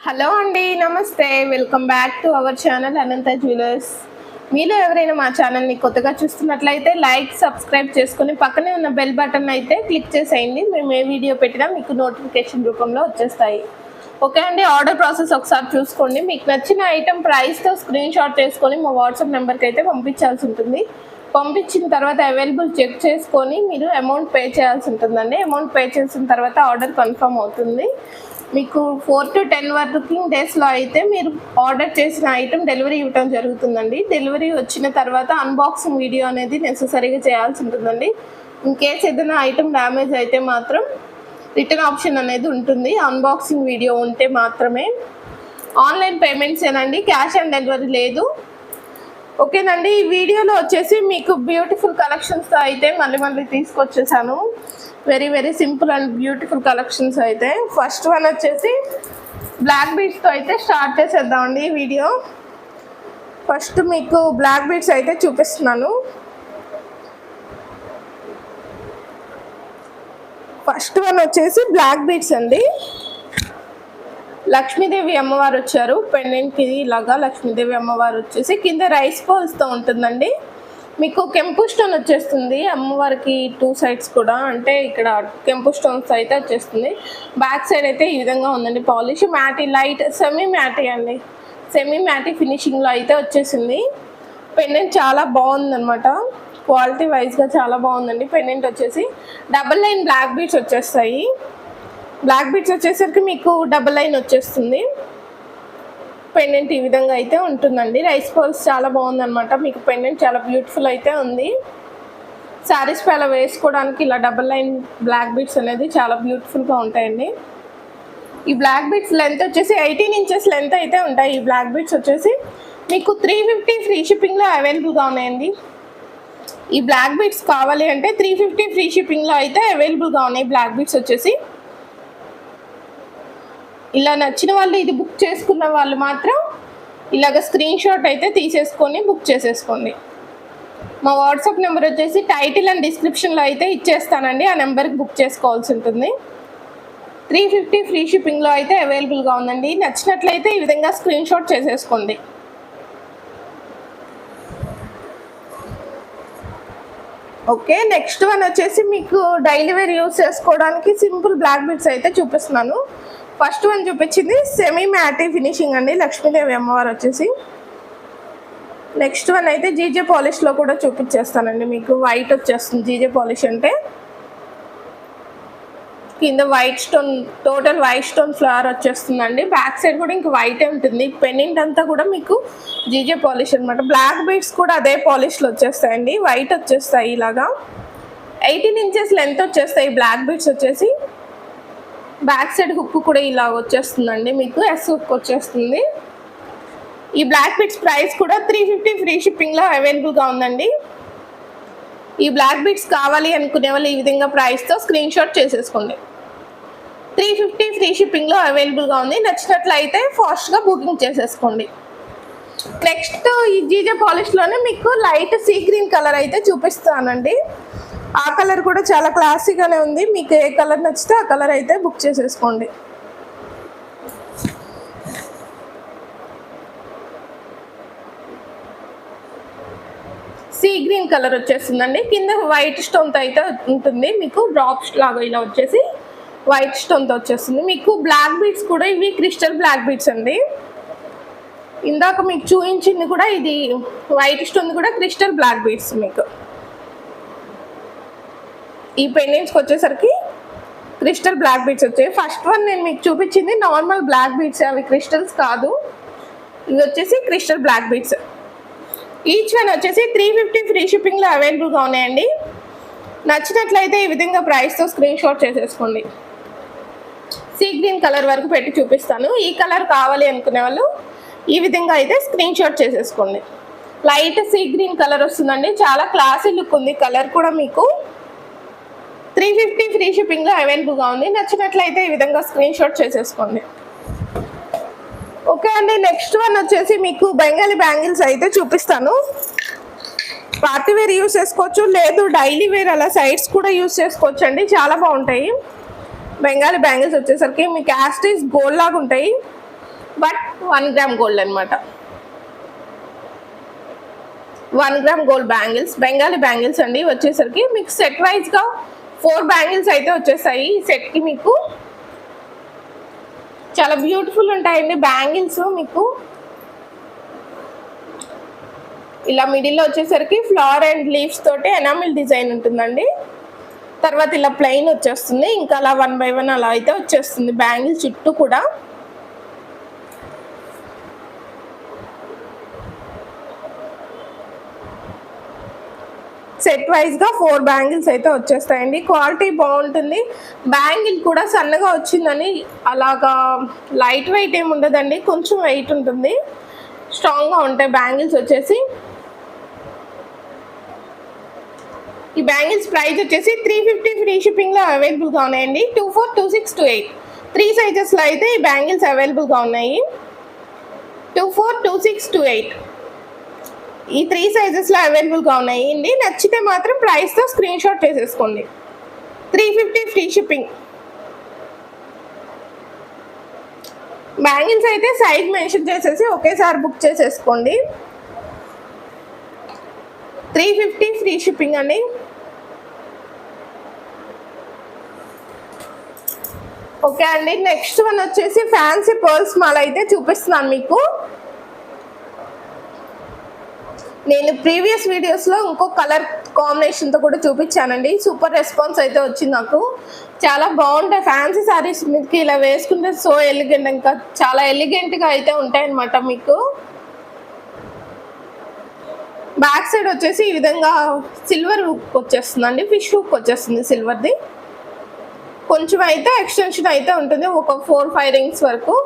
Hello అండి, నమస్తే. Welcome back to our channel Anantha jewellers. మీలో ఎవరైనా మా ఛానల్ని కొత్తగా చూస్తున్నట్లయితే లైక్, సబ్స్క్రైబ్ చేసుకొని పక్కనే ఉన్న బెల్ బటన్ అయితే క్లిక్ చేసేయండి. మేము ఏ వీడియో పెట్టినా మీకు నోటిఫికేషన్ రూపంలో వచ్చేస్తాయి. ఓకే అండి, ఆర్డర్ ప్రాసెస్ ఒకసారి చూసుకోండి. మీకు నచ్చిన ఐటెం ప్రైస్తో స్క్రీన్ షాట్ చేసుకొని మా వాట్సాప్ నెంబర్కి అయితే పంపించాల్సి ఉంటుంది. పంపించిన తర్వాత అవైలబుల్ చెక్ చేసుకొని మీరు అమౌంట్ పే చేయాల్సి ఉంటుందండి. అమౌంట్ పే చేసిన తర్వాత ఆర్డర్ కన్ఫర్మ్ అవుతుంది. మీకు 4 to 10 వర్కింగ్ డేస్లో అయితే మీరు ఆర్డర్ చేసిన ఐటెం డెలివరీ ఇవ్వడం జరుగుతుందండి. డెలివరీ వచ్చిన తర్వాత అన్బాక్సింగ్ వీడియో అనేది నెససరీగా చేయాల్సి ఉంటుందండి. ఇన్ కేస్ ఏదైనా ఐటెం డ్యామేజ్ అయితే మాత్రం రిటర్న్ ఆప్షన్ అనేది ఉంటుంది. అన్బాక్సింగ్ వీడియో ఉంటే మాత్రమే. ఆన్లైన్ పేమెంట్స్ ఏనండి, క్యాష్ ఆన్ డెలివరీ లేదు. ఓకేనండి, ఈ వీడియోలో వచ్చేసి మీకు బ్యూటిఫుల్ కలెక్షన్స్తో అయితే మళ్ళీ తీసుకొచ్చేసాను. Very very simple and beautiful collections అయితే. ఫస్ట్ వన్ వచ్చేసి బ్లాక్ బీడ్స్తో అయితే స్టార్ట్ చేసేద్దామండి ఈ వీడియో. ఫస్ట్ మీకు బ్లాక్ బీడ్స్ అయితే చూపిస్తున్నాను. ఫస్ట్ వన్ వచ్చేసి బ్లాక్ బీడ్స్ అండి. లక్ష్మీదేవి అమ్మవారు వచ్చారు. పెండెంట్కి ఇలాగా లక్ష్మీదేవి అమ్మవారు వచ్చేసి కింద రైస్ బాల్స్తో ఉంటుందండి. మీకు కెంపు స్టోన్ వచ్చేస్తుంది అమ్మవారికి 2 సైడ్స్ కూడా, అంటే ఇక్కడ కెంపు స్టోన్స్ అయితే వచ్చేస్తుంది. బ్యాక్ సైడ్ అయితే ఈ విధంగా ఉందండి. పాలిష్ మ్యాటీ, లైట్ సెమీ మ్యాటీ అండి. సెమీ మ్యాటీ ఫినిషింగ్లో అయితే వచ్చేసింది. పెండెంట్ చాలా బాగుందన్నమాట. క్వాలిటీ వైజ్గా చాలా బాగుందండి. పెండెంట్ వచ్చేసి డబల్ లైన్ బ్లాక్ బీడ్స్ వచ్చేస్తాయి. బ్లాక్ బీడ్స్ వచ్చేసరికి మీకు డబల్ లైన్ వచ్చేస్తుంది. పెండెంట్ ఈ విధంగా అయితే ఉంటుందండి. రైస్ బాల్స్ చాలా బాగుందన్నమాట. మీకు పెండెంట్ చాలా బ్యూటిఫుల్ అయితే ఉంది. శారీస్ పై అలా వేసుకోవడానికి ఇలా డబల్ లైన్ బ్లాక్ బీడ్స్ అనేది చాలా బ్యూటిఫుల్గా ఉంటాయండి. ఈ బ్లాక్ బీడ్స్ లెంత్ వచ్చేసి 18 ఇంచెస్ లెంత్ అయితే ఉంటాయి. ఈ బ్లాక్ బీడ్స్ వచ్చేసి మీకు 350 ఫ్రీ షిప్పింగ్లో అవైలబుల్గా ఉన్నాయండి. ఈ బ్లాక్ బీడ్స్ కావాలి అంటే 350 ఫ్రీ షిప్పింగ్లో అయితే అవైలబుల్గా ఉన్నాయి. బ్లాక్ బీడ్స్ వచ్చేసి ఇలా నచ్చిన వాళ్ళు, ఇది బుక్ చేసుకున్న వాళ్ళు మాత్రం ఇలాగ స్క్రీన్ షాట్ అయితే తీసేసుకొని బుక్ చేసేసుకోండి. మా వాట్సాప్ నెంబర్ వచ్చేసి టైటిల్ అండ్ డిస్క్రిప్షన్లో అయితే ఇచ్చేస్తానండి. ఆ నెంబర్కి బుక్ చేసుకోవాల్సి ఉంటుంది. 350 ఫ్రీ షిప్పింగ్లో అయితే అవైలబుల్గా ఉందండి. నచ్చినట్లయితే ఈ విధంగా స్క్రీన్ షాట్ చేసేసుకోండి. ఓకే, నెక్స్ట్ వన్ వచ్చేసి మీకు డైలీ వేర్ యూజ్ చేసుకోవడానికి సింపుల్ బ్లాక్ బీడ్స్ అయితే చూపిస్తున్నాను. ఫస్ట్ వన్ చూపించింది సెమీ మ్యాటీ ఫినిషింగ్ అండి, లక్ష్మీదేవి అమ్మవారు వచ్చేసి. నెక్స్ట్ వన్ అయితే జీజే పాలిష్లో కూడా చూపించేస్తానండి. మీకు వైట్ వచ్చేస్తుంది జీజే పాలిష్ అంటే. కింద white stone, total white stone flower వచ్చేస్తుందండి. బ్యాక్ సైడ్ కూడా ఇంక వైటే ఉంటుంది. పెండెంట్ అంతా కూడా మీకు జీజే పాలిష్ అనమాట. బ్లాక్ బీడ్స్ కూడా అదే పాలిష్లో వచ్చేస్తాయండి. వైట్ వచ్చేస్తాయి ఇలాగా. 18 ఇంచెస్ లెంత్ వచ్చేస్తాయి బ్లాక్ బీడ్స్ వచ్చేసి. బ్యాక్ సైడ్ హుక్ కూడా ఇలా వచ్చేస్తుందండి. మీకు ఎస్ హుక్ వచ్చేస్తుంది. ఈ బ్లాక్ బీడ్స్ ప్రైస్ కూడా 350 ఫ్రీ షిప్పింగ్లో అవైలబుల్గా ఉందండి. ఈ బ్లాక్ బీడ్స్ కావాలి అనుకునే వాళ్ళు ఈ విధంగా ప్రైస్తో స్క్రీన్ షాట్ చేసేసుకోండి. 350 ఫ్రీ షిప్పింగ్లో అవైలబుల్గా ఉంది. నచ్చినట్లయితే ఫాస్ట్గా బుకింగ్ చేసేసుకోండి. నెక్స్ట్ ఈ జీజే పాలిష్లోనే మీకు లైట్ సీ గ్రీన్ కలర్ అయితే చూపిస్తానండి. ఆ కలర్ కూడా చాలా క్లాసీగానే ఉంది. మీకు ఏ కలర్ నచ్చితే ఆ కలర్ అయితే బుక్ చేసేసుకోండి. సీ గ్రీన్ కలర్ వచ్చేస్తుందండి. కింద వైట్ స్టోన్తో అయితే ఉంటుంది. మీకు డ్రాప్స్ లాగా ఇలా వచ్చేసి వైట్ స్టోన్తో వచ్చేస్తుంది. మీకు బ్లాక్ బీడ్స్ కూడా ఇవి క్రిస్టల్ బ్లాక్ బీడ్స్ అండి. ఇందాక మీకు చూపించింది కూడా ఇది వైట్ స్టోన్ కూడా క్రిస్టల్ బ్లాక్ బీడ్స్. మీకు ఈ పెండెంట్స్కి వచ్చేసరికి క్రిస్టల్ బ్లాక్ బీడ్స్ వచ్చాయి. ఫస్ట్ వన్ నేను మీకు చూపించింది నార్మల్ బ్లాక్ బీడ్స్, అవి క్రిస్టల్స్ కాదు. ఇవి వచ్చేసి crystal black beads. Each one వచ్చేసి 350 ఫ్రీ షిప్పింగ్లో అవైలబుల్గా ఉన్నాయండి. నచ్చినట్లయితే ఈ విధంగా ప్రైస్తో స్క్రీన్ షాట్ చేసేసుకోండి. సీ గ్రీన్ కలర్ వరకు పెట్టి చూపిస్తాను. ఈ కలర్ కావాలి అనుకునే వాళ్ళు ఈ విధంగా అయితే స్క్రీన్ షాట్ చేసేసుకోండి. లైట్ సీ గ్రీన్ కలర్ వస్తుందండి. చాలా క్లాసీ లుక్ ఉంది. కలర్ కూడా మీకు 350 ఫ్రీ షిప్పింగ్లో అవైలబుల్గా ఉంది. నచ్చినట్లయితే ఈ విధంగా స్క్రీన్ షాట్ చేసేసుకోండి. ఓకే అండి, నెక్స్ట్ వన్ వచ్చేసి మీకు బెంగాలీ బ్యాంగిల్స్ అయితే చూపిస్తాను. పార్టీ వేర్ యూస్ చేసుకోవచ్చు, లేదు డైలీ వేర్ అలా సైడ్స్ కూడా యూస్ చేసుకోవచ్చు అండి. చాలా బాగుంటాయి. బెంగాలీ బ్యాంగిల్స్ వచ్చేసరికి మీకు యాస్టీస్ గోల్డ్ లాగా ఉంటాయి. 1 గ్రామ్ గోల్డ్ అనమాట. 1 gram gold bangles, Bengali bangles అండి. వచ్చేసరికి మీకు సెట్ వైజ్గా 4 బ్యాంగిల్స్ అయితే వచ్చేస్తాయి ఈ సెట్కి. మీకు చాలా బ్యూటిఫుల్ ఉంటాయండి బ్యాంగిల్స్. మీకు ఇలా మిడిల్లో వచ్చేసరికి ఫ్లవర్ అండ్ లీవ్స్ తోటి ఎనామిల్ డిజైన్ ఉంటుందండి. తర్వాత ఇలా ప్లెయిన్ వచ్చేస్తుంది. ఇంకా అలా 1 బై 1 అలా అయితే వచ్చేస్తుంది బ్యాంగిల్ చుట్టూ కూడా. సెట్ వైజ్గా 4 బ్యాంగిల్స్ అయితే వచ్చేస్తాయండి. క్వాలిటీ బాగుంటుంది. బ్యాంగిల్ కూడా సన్నగా వచ్చిందని అలాగా లైట్ వెయిట్ ఏమి ఉండదండి, కొంచెం వెయిట్ ఉంటుంది. స్ట్రాంగ్గా ఉంటాయి బ్యాంగిల్స్ వచ్చేసి. ఈ బ్యాంగిల్స్ ప్రైస్ వచ్చేసి 350 ఫ్రీ షిప్పింగ్లో అవైలబుల్గా ఉన్నాయండి. 24, 26, 28 3 సైజెస్లో అయితే ఈ బ్యాంగిల్స్ అవైలబుల్గా ఉన్నాయి. 24, 26, 28 ఈ 3 సైజెస్లో అవైలబుల్గా ఉన్నాయి అండి. నచ్చితే మాత్రం ప్రైస్తో స్క్రీన్ షాట్ చేసేసుకోండి. 350 ఫ్రీ షిప్పింగ్. బ్యాంగిల్స్ అయితే సైజ్ మెన్షన్ చేసేసి ఒకేసారి బుక్ చేసేసుకోండి. 350 ఫ్రీ షిప్పింగ్ అండి. ఓకే అండి, నెక్స్ట్ వన్ వచ్చేసి ఫ్యాన్సీ పర్ల్స్ మాల అయితే చూపిస్తున్నాను మీకు. నేను ప్రీవియస్ వీడియోస్లో ఇంకో కలర్ కాంబినేషన్తో కూడా చూపించానండి. సూపర్ రెస్పాన్స్ అయితే వచ్చింది నాకు. చాలా బాగుంటాయి ఫ్యాన్సీ శారీస్ మీదకి ఇలా వేసుకుంటే. సో ఎలిగెంట్, ఇంకా చాలా ఎలిగెంట్గా అయితే ఉంటాయన్నమాట. మీకు బ్యాక్ సైడ్ వచ్చేసి ఈ విధంగా సిల్వర్ హుక్ వచ్చేస్తుందండి, ఫిష్ హుక్ వచ్చేస్తుంది సిల్వర్ది. కొంచెం అయితే ఎక్స్టెన్షన్ అయితే ఉంటుంది, ఒక 4-5 రింగ్స్ వరకు.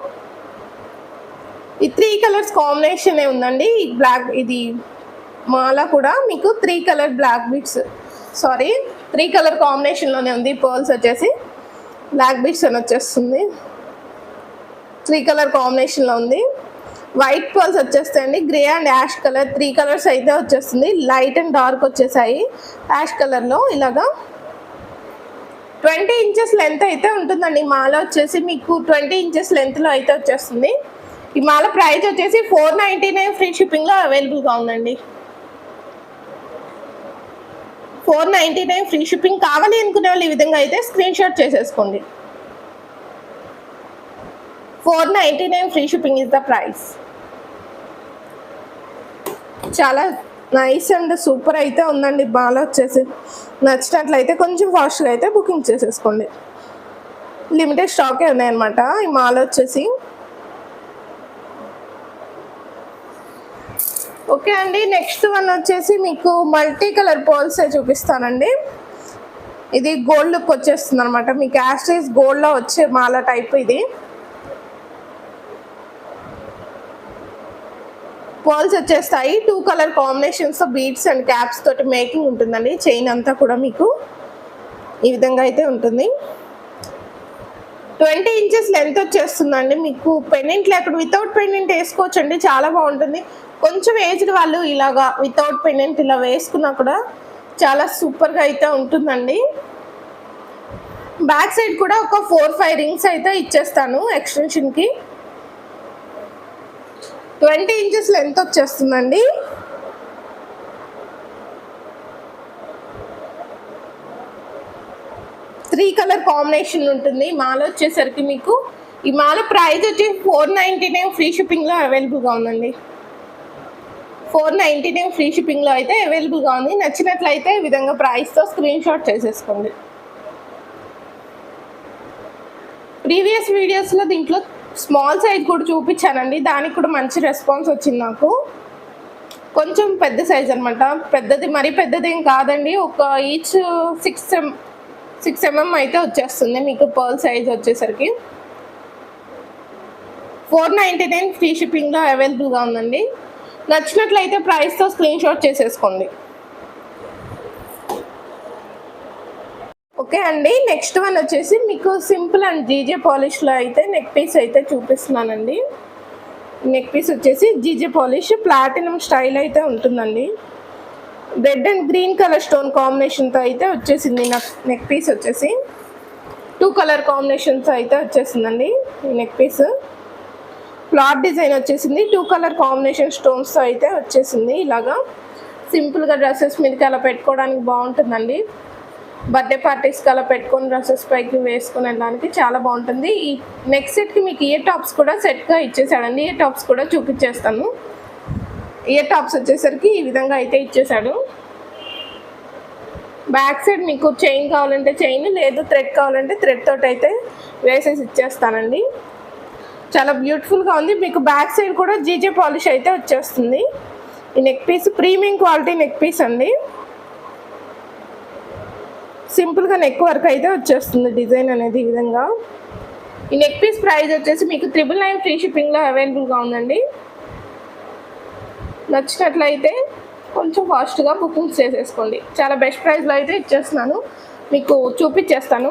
ఈ 3 కలర్స్ కాంబినేషన్ ఉందండి. ఈ బ్లాక్, ఇది మాల కూడా మీకు 3 కలర్ బ్లాక్ బీడ్స్, 3 కలర్ కాంబినేషన్లోనే ఉంది. పర్ల్స్ వచ్చేసి బ్లాక్ బీడ్స్ అని వచ్చేస్తుంది. 3 కలర్ కాంబినేషన్లో ఉంది. వైట్ పర్ల్స్ వచ్చేస్తాయండి. Grey and ash colour 3 colours అయితే వచ్చేస్తుంది. లైట్ అండ్ డార్క్ వచ్చేసాయి యాష్ కలర్లో. ఇలాగా 20 ఇంచెస్ లెంత్ అయితే ఉంటుందండి. మాల వచ్చేసి మీకు 20 ఇంచెస్ లెంత్లో అయితే వచ్చేస్తుంది. ఈ మాల ప్రైస్ వచ్చేసి 499 ఫ్రీ షిప్పింగ్లో అవైలబుల్గా ఉందండి. 499 ఫ్రీ షిప్పింగ్. కావాలి అనుకునే వాళ్ళు ఈ విధంగా అయితే స్క్రీన్ షాట్ చేసేసుకోండి. 499 free shipping is the price. చాలా నైస్ అండ్ సూపర్ అయితే ఉందండి మాల వచ్చేసి. నచ్చినట్లయితే కొంచెం ఫాస్ట్గా అయితే బుకింగ్ చేసేసుకోండి. లిమిటెడ్ స్టాకే ఉన్నాయన్నమాట ఈ మాల వచ్చేసి. ఓకే అండి, నెక్స్ట్ వన్ వచ్చేసి మీకు మల్టీ కలర్ పర్ల్స్ చూపిస్తానండి. ఇది గోల్డ్ లుక్ వచ్చేస్తుంది అనమాట. మీకు యాస్టైజ్ గోల్డ్లో వచ్చే మాల టైప్ ఇది. పర్ల్స్ వచ్చేస్తాయి 2 colour combinations, beads and caps తోటి మేకింగ్ ఉంటుందండి. చైన్ అంతా కూడా మీకు ఈ విధంగా అయితే ఉంటుంది. 20 ఇంచెస్ లెంత్ వచ్చేస్తుందండి. మీకు పెండెంట్ లేకుండా వితౌట్ పెండెంట్ వేసుకోవచ్చండి, చాలా బాగుంటుంది. కొంచెం ఏజ్డ్ వాళ్ళు ఇలాగా వితౌట్ పెండెంట్ ఇలా వేసుకున్నా కూడా చాలా సూపర్గా అయితే ఉంటుందండి. బ్యాక్ సైడ్ కూడా ఒక 4-5 రింగ్స్ అయితే ఇచ్చేస్తాను ఎక్స్టెన్షన్కి. 20 ఇంచెస్ లెంత్ వచ్చేస్తుందండి. త్రీ కలర్ కాంబినేషన్ ఉంటుంది. మాల వచ్చేసరికి మీకు ఈ మాల ప్రైస్ వచ్చి 499 ఫ్రీ షిప్పింగ్లో అవైలబుల్గా ఉందండి. 499 ఫ్రీ షిప్పింగ్లో అయితే అవైలబుల్గా ఉంది. నచ్చినట్లయితే ఈ విధంగా ప్రైస్తో స్క్రీన్ షాట్ చేసేసుకోండి. ప్రీవియస్ వీడియోస్లో దీంట్లో స్మాల్ సైజ్ కూడా చూపించానండి, దానికి కూడా మంచి రెస్పాన్స్ వచ్చింది నాకు. కొంచెం పెద్ద సైజ్ అనమాట, పెద్దది మరీ పెద్దది ఏం కాదండి. ఒక ఈచ్ 6 mm అయితే వచ్చేస్తుంది మీకు పర్ల్ సైజ్ వచ్చేసరికి. 499 ఫ్రీ షిప్పింగ్లో అవైలబుల్గా ఉందండి. నచ్చినట్లయితే ప్రైస్తో స్క్రీన్ షాట్ చేసేసుకోండి. ఓకే అండి, నెక్స్ట్ వన్ వచ్చేసి మీకు సింపుల్ అండ్ జీజే పాలిష్లో అయితే నెక్ పీస్ అయితే చూపిస్తున్నానండి. నెక్ పీస్ వచ్చేసి జీజే పాలిష్ ప్లాటినం స్టైల్ అయితే ఉంటుందండి. Red and green colour stone కాంబినేషన్తో అయితే వచ్చేసింది నెక్ పీస్ వచ్చేసి. 2 కలర్ కాంబినేషన్తో అయితే వచ్చేసిందండి ఈ నెక్ పీస్. ఫ్లవర్ డిజైన్ వచ్చేసింది, 2 కలర్ కాంబినేషన్ స్టోన్స్తో అయితే వచ్చేసింది. ఇలాగా సింపుల్గా డ్రెస్సెస్ మీదకి అలా పెట్టుకోవడానికి బాగుంటుందండి. బర్త్డే పార్టీస్కి అలా పెట్టుకొని డ్రెస్సెస్ పైకి వేసుకొని వెళ్ళడానికి చాలా బాగుంటుంది. ఈ నెక్స్ట్ సెట్కి మీకు ఇయర్ టాప్స్ కూడా సెట్గా ఇచ్చేసాడండి. ఇయర్ టాప్స్ కూడా చూపించేస్తాను. ఇయర్ టాప్స్ వచ్చేసరికి ఈ విధంగా అయితే ఇచ్చేసాడు. బ్యాక్ సైడ్ మీకు చైన్ కావాలంటే చైన్, లేదు థ్రెడ్ కావాలంటే థ్రెడ్ తోటి అయితే వేసేసి ఇచ్చేస్తానండి. చాలా బ్యూటిఫుల్గా ఉంది. మీకు బ్యాక్ సైడ్ కూడా జీజే పాలిష్ అయితే వచ్చేస్తుంది. ఈ neck piece premium quality neck piece అండి. సింపుల్గా నెక్ వర్క్ అయితే వచ్చేస్తుంది డిజైన్ అనేది ఈ విధంగా. ఈ నెక్ పీస్ ప్రైస్ వచ్చేసి మీకు 999 ఫ్రీ షిప్పింగ్లో అవైలబుల్గా ఉందండి. నచ్చినట్లయితే కొంచెం ఫాస్ట్గా బుకింగ్స్ చేసేసుకోండి. చాలా బెస్ట్ ప్రైస్లో అయితే ఇచ్చేస్తున్నాను, మీకు చూపించేస్తాను.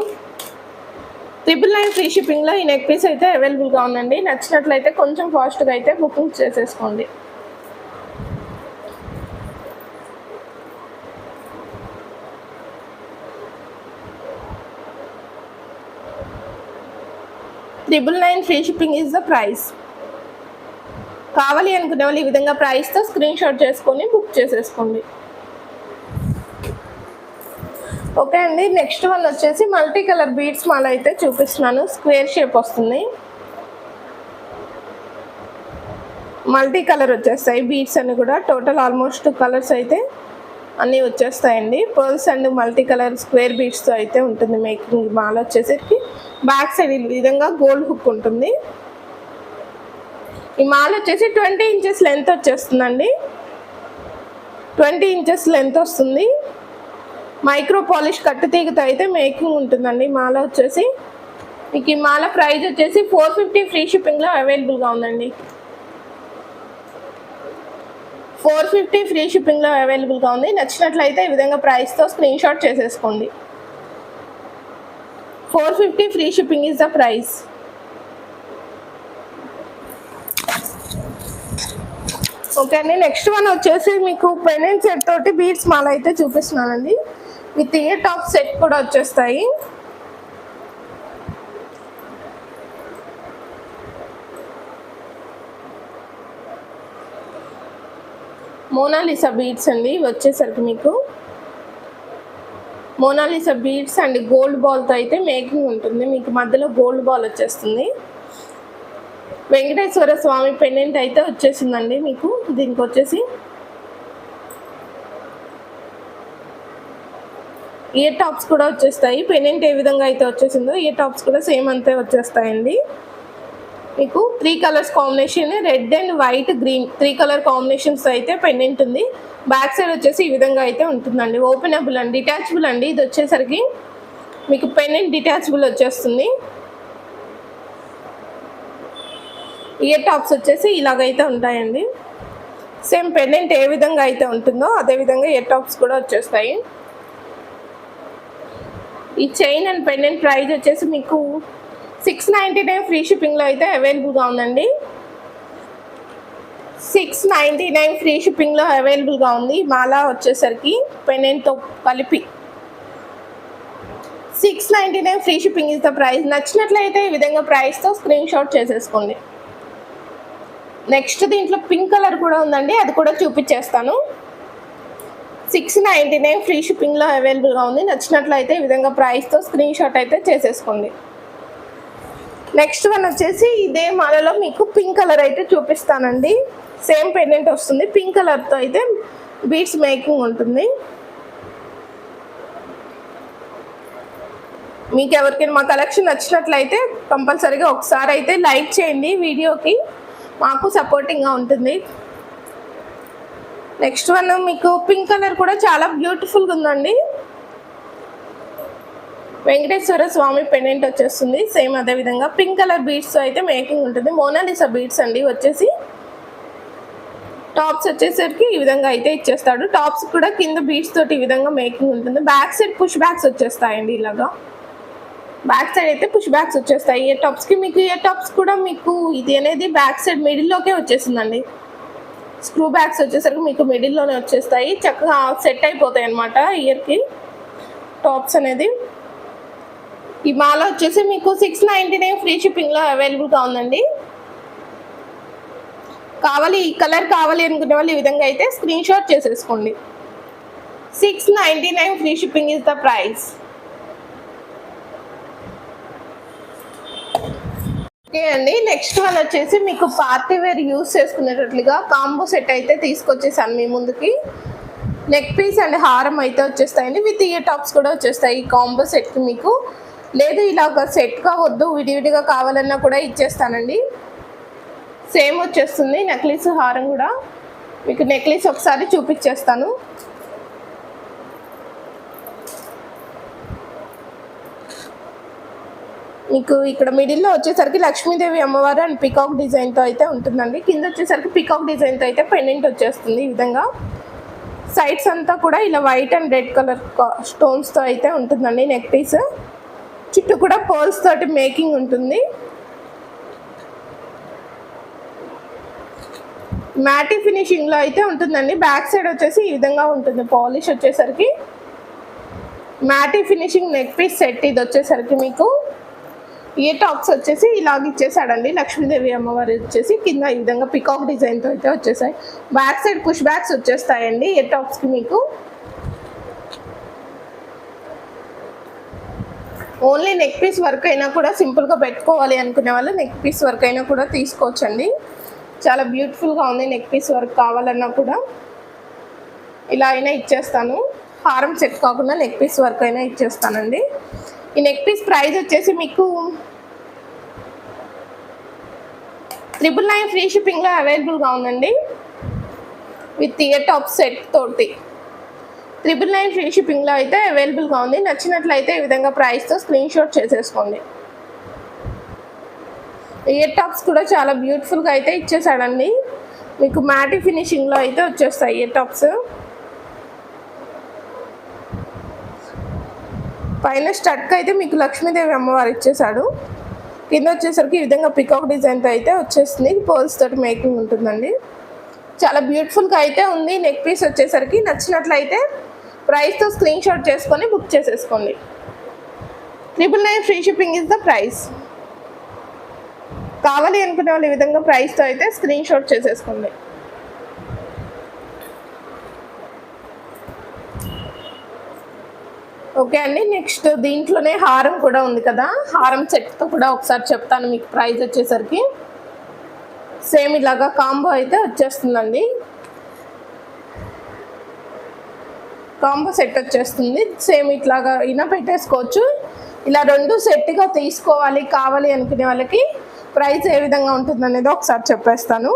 999 ఫ్రీ షిప్పింగ్లో ఈ నెక్ పీస్ అయితే అవైలబుల్గా ఉందండి. నచ్చినట్లయితే కొంచెం ఫాస్ట్గా అయితే బుకింగ్స్ చేసేసుకోండి. $999 free shipping is the price. కావాలి అనుకునే వాళ్ళు ఈ విధంగా ప్రైస్తో స్క్రీన్ షాట్ చేసుకొని బుక్ చేసేసుకోండి. ఓకే అండి, నెక్స్ట్ వన్ వచ్చేసి మల్టీ కలర్ బీడ్స్ మాల అయితే చూపిస్తున్నాను. స్క్వేర్ షేప్ వస్తుంది, మల్టీ కలర్ వచ్చేస్తాయి బీడ్స్ అన్ని కూడా. టోటల్ ఆల్మోస్ట్ కలర్స్ అయితే అన్నీ వచ్చేస్తాయండి. Pearls and multi colour square బీడ్స్తో అయితే ఉంటుంది మేకింగ్. మాల వచ్చేసరికి బ్యాక్ సైడ్ ఈ విధంగా గోల్డ్ హుక్ ఉంటుంది. ఈ మాల వచ్చేసి 20 ఇంచెస్ లెంత్ వచ్చేస్తుందండి. 20 ఇంచెస్ లెంత్ వస్తుంది. మైక్రో పాలిష్ కట్టు తీగతో అయితే మేకింగ్ ఉంటుందండి. మాల వచ్చేసి మీకు ఈ మాల ప్రైస్ వచ్చేసి 450 ఫ్రీ షిప్పింగ్లో అవైలబుల్గా ఉందండి. 450 ఫ్రీ షిప్పింగ్లో అవైలబుల్గా ఉంది. నచ్చినట్లయితే ఈ విధంగా ప్రైస్తో స్క్రీన్ షాట్ చేసేసుకోండి. 450 free shipping is the price. Okay అండి, నెక్స్ట్ వన్ వచ్చేసి మీకు పెండెంట్ సెట్ తోటి బీడ్స్ మాల అయితే చూపిస్తున్నానండి. విత్ ఇయర్ టాప్ సెట్ కూడా వచ్చేస్తాయి. మోనాలిసా బీడ్స్ అండి వచ్చేసరికి మీకు మోనాలిసా బీడ్స్ అండ్ గోల్డ్ బాల్తో అయితే మేకింగ్ ఉంటుంది. మీకు మధ్యలో గోల్డ్ బాల్ వచ్చేస్తుంది. వెంకటేశ్వర స్వామి పెండెంట్ అయితే వచ్చేసిందండి. మీకు దీనికి వచ్చేసి ఇయర్ టాప్స్ కూడా వచ్చేస్తాయి. పెండెంట్ ఏ విధంగా అయితే వచ్చేసిందో ఇయర్ టాప్స్ కూడా సేమ్ అంతే వచ్చేస్తాయండి. మీకు 3 colours combination, red and white, green 3 colour combinations అయితే పెండెంట్ ఉంది. బ్యాక్ సైడ్ వచ్చేసి ఈ విధంగా అయితే ఉంటుందండి. ఓపెనబుల్ అండి, డిటాచబుల్ అండి. ఇది వచ్చేసరికి మీకు పెండెంట్ డిటాచబుల్ వచ్చేస్తుంది. ఇయర్ టాప్స్ వచ్చేసి ఇలాగైతే ఉంటాయండి. సేమ్ పెండెంట్ ఏ విధంగా అయితే ఉంటుందో అదే విధంగా ఇయర్ టాప్స్ కూడా వచ్చేస్తాయి. ఈ చైన్ అండ్ పెండెంట్ ప్రైస్ వచ్చేసి మీకు 699 ఫ్రీ షిప్పింగ్లో అయితే అవైలబుల్గా ఉందండి. 699 ఫ్రీ షిప్పింగ్లో అవైలబుల్గా ఉంది. మాల వచ్చేసరికి పెండెంట్తో కలిపి 699 free shipping is the price. నచ్చినట్లయితే ఈ విధంగా ప్రైస్తో స్క్రీన్ షాట్ చేసేసుకోండి. నెక్స్ట్ దీంట్లో పింక్ కలర్ కూడా ఉందండి, అది కూడా చూపించేస్తాను. 699 ఫ్రీ షిప్పింగ్లో అవైలబుల్గా ఉంది. నచ్చినట్లయితే ఈ విధంగా ప్రైస్తో స్క్రీన్ షాట్ అయితే చేసేసుకోండి. నెక్స్ట్ వన్ వచ్చేసి ఇదే మాలలో మీకు పింక్ కలర్ అయితే చూపిస్తానండి. సేమ్ పెండెంట్ వస్తుంది, పింక్ కలర్తో అయితే బీడ్స్ మేకింగ్ ఉంటుంది. మీకు ఎవరికైనా మా కలెక్షన్ నచ్చినట్లయితే కంపల్సరీగా ఒకసారి అయితే లైక్ చేయండి వీడియోకి, మాకు సపోర్టింగ్గా ఉంటుంది. నెక్స్ట్ వన్ మీకు పింక్ కలర్ కూడా చాలా బ్యూటిఫుల్గా ఉందండి. వెంకటేశ్వర స్వామి పెండెంట్ వచ్చేస్తుంది. సేమ్ అదే విధంగా పింక్ కలర్ బీడ్స్ అయితే మేకింగ్ ఉంటుంది. మోనాలిసా బీడ్స్ అండి వచ్చేసి. టాప్స్ వచ్చేసరికి ఈ విధంగా అయితే ఇచ్చేస్తాడు. టాప్స్ కూడా కింద బీడ్స్ తోటి ఈ విధంగా మేకింగ్ ఉంటుంది. బ్యాక్ సైడ్ పుష్ బ్యాక్స్ వచ్చేస్తాయండి. ఇలాగా బ్యాక్ సైడ్ అయితే పుష్ బ్యాక్స్ వచ్చేస్తాయి. ఇయర్ టాప్స్కి మీకు ఇయర్ టాప్స్ కూడా మీకు ఇది అనేది బ్యాక్ సైడ్ మిడిల్లోకే వచ్చేసిందండి. స్క్రూ బ్యాగ్స్ వచ్చేసరికి మీకు మిడిల్లోనే వచ్చేస్తాయి. చక్కగా సెట్ అయిపోతాయి అన్నమాట ఇయర్కి టాప్స్ అనేది. ఈ మాల వచ్చేసి మీకు 699 ఫ్రీ షిప్పింగ్లో అవైలబుల్గా ఉందండి. కావాలి ఈ కలర్ కావాలి అనుకునే వాళ్ళు ఈ విధంగా అయితే స్క్రీన్ షాట్ చేసేసుకోండి. 699 free shipping is the price. Okay అండి, నెక్స్ట్ వన్ వచ్చేసి మీకు పార్టీ వేర్ యూస్ చేసుకునేటట్లుగా కాంబో సెట్ అయితే తీసుకొచ్చేసాను మీ ముందుకి. నెక్ పీస్ అండ్ హారం అయితే వచ్చేస్తాయండి, విత్ ఇయర్ టాప్స్ కూడా వచ్చేస్తాయి ఈ కాంబో సెట్కి. మీకు లేదు ఇలాగ సెట్గా వద్దు విడివిడిగా కావాలన్నా కూడా ఇచ్చేస్తానండి. సేమ్ వచ్చేస్తుంది నెక్లెస్ హారం కూడా. మీకు నెక్లెస్ ఒకసారి చూపించేస్తాను. మీకు ఇక్కడ మిడిల్లో వచ్చేసరికి లక్ష్మీదేవి అమ్మవారు అండ్ పికాక్ డిజైన్తో అయితే ఉంటుందండి. కింద వచ్చేసరికి పికాక్ డిజైన్తో అయితే పెండెంట్ వచ్చేస్తుంది ఈ విధంగా. సైడ్స్ అంతా కూడా ఇలా వైట్ అండ్ రెడ్ కలర్ స్టోన్స్తో అయితే ఉంటుందండి నెక్ పీస్. చుట్టూ కూడా పర్ల్స్ తోటి మేకింగ్ ఉంటుంది. మ్యాటీ ఫినిషింగ్లో అయితే ఉంటుందండి. బ్యాక్ సైడ్ వచ్చేసి ఈ విధంగా ఉంటుంది పాలిష్ వచ్చేసరికి. మ్యాటీ ఫినిషింగ్ నెక్ పీస్ సెట్ ఇది వచ్చేసరికి మీకు. ఇయర్ టాప్స్ వచ్చేసి ఇలాగ ఇచ్చేసాడండి లక్ష్మీదేవి అమ్మవారు వచ్చేసి. కింద ఈ విధంగా పికాక్ డిజైన్తో అయితే వచ్చేసాయి. బ్యాక్ సైడ్ పుష్ బ్యాక్స్ వచ్చేస్తాయండి ఇయర్ టాప్స్కి మీకు. ఓన్లీ నెక్ పీస్ వర్క్ అయినా కూడా సింపుల్గా పెట్టుకోవాలి అనుకునే వాళ్ళు నెక్ పీస్ వర్క్ అయినా కూడా తీసుకోవచ్చండి. చాలా బ్యూటిఫుల్గా ఉంది. నెక్ పీస్ వర్క్ కావాలన్నా కూడా ఇలా అయినా ఇచ్చేస్తాను. హారం సెట్ కాకుండా నెక్ పీస్ వర్క్ అయినా ఇచ్చేస్తానండి. ఈ నెక్ పీస్ ప్రైస్ వచ్చేసి మీకు 999 ఫ్రీ షిప్పింగ్లో అవైలబుల్గా ఉందండి, విత్ ఇయర్ టాప్ సెట్ తోటి. 999 ఫ్రీ షిప్పింగ్లో అయితే అవైలబుల్గా ఉంది. నచ్చినట్లయితే ఈ విధంగా ప్రైస్తో స్క్రీన్ షాట్ చేసేసుకోండి. ఇయర్ టాప్స్ కూడా చాలా బ్యూటిఫుల్గా అయితే ఇచ్చేసాడండి. మీకు మ్యాటీ ఫినిషింగ్లో అయితే వచ్చేస్తాయి ఇయర్ టాప్స్. పైన స్టడ్కి అయితే మీకు లక్ష్మీదేవి అమ్మవారు ఇచ్చేసాడు. కింద వచ్చేసరికి ఈ విధంగా పికాక్ డిజైన్తో అయితే వచ్చేస్తుంది. పర్ల్స్ తోటి మేకింగ్ ఉంటుందండి. చాలా బ్యూటిఫుల్గా అయితే ఉంది. నెక్ పీస్ వచ్చేసరికి నచ్చినట్లయితే ప్రైస్తో స్క్రీన్ షాట్ చేసుకొని బుక్ చేసేసుకోండి. 999 free shipping is the price. కావాలి అనుకునే వాళ్ళు ఈ విధంగా ప్రైస్తో అయితే స్క్రీన్ షాట్ చేసేసుకోండి. ఓకే అండి, నెక్స్ట్ దీంట్లోనే హారం కూడా ఉంది కదా, హారం సెట్తో కూడా ఒకసారి చెప్తాను మీకు. ప్రైస్ వచ్చేసరికి సేమ్ ఇలాగా కాంబో అయితే వచ్చేస్తుందండి. కాంబో సెట్ వచ్చేస్తుంది. సేమ్ ఇట్లాగా అయినా పెట్టేసుకోవచ్చు. ఇలా రెండు సెట్గా తీసుకోవాలి కావాలి అనుకునే వాళ్ళకి ప్రైస్ ఏ విధంగా ఉంటుంది అనేది ఒకసారి చెప్పేస్తాను.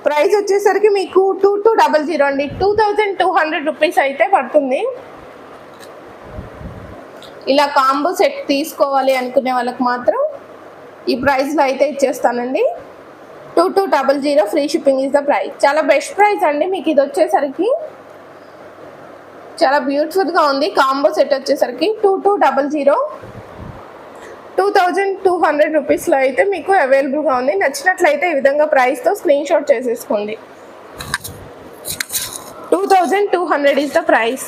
ప్రైస్ వచ్చేసరికి మీకు 2200 అండి, 2200 రూపీస్ అయితే పడుతుంది. ఇలా కాంబో సెట్ తీసుకోవాలి అనుకునే వాళ్ళకి మాత్రం ఈ ప్రైస్లో అయితే ఇచ్చేస్తానండి. 2200 free shipping is the price. చాలా బెస్ట్ ప్రైస్ అండి మీకు ఇది వచ్చేసరికి. చాలా బ్యూటిఫుల్గా ఉంది. కాంబో సెట్ వచ్చేసరికి 2200 2200 రూపీస్లో అయితే మీకు అవైలబుల్గా ఉంది. నచ్చినట్లయితే ఈ విధంగా ప్రైస్తో స్క్రీన్ షాట్ చేసేసుకోండి. 2200 ఈజ్ ద ప్రైస్.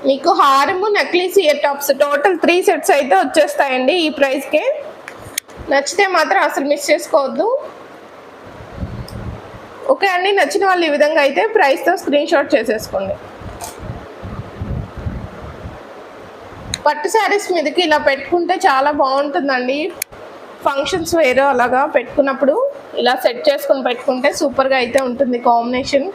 మీకు హారము necklace ear tops total 3 sets అయితే వచ్చేస్తాయండి ఈ ప్రైస్కే. నచ్చితే మాత్రం అసలు మిస్ చేసుకోవద్దు. ఓకే అండి, నచ్చిన వాళ్ళు ఈ విధంగా అయితే ప్రైస్తో స్క్రీన్ షాట్ చేసేసుకోండి. పట్టు శారీస్ మీదకి ఇలా పెట్టుకుంటే చాలా బాగుంటుందండి. ఫంక్షన్స్ వేరే అలాగా పెట్టుకున్నప్పుడు ఇలా సెట్ చేసుకొని పెట్టుకుంటే సూపర్గా అయితే ఉంటుంది కాంబినేషన్.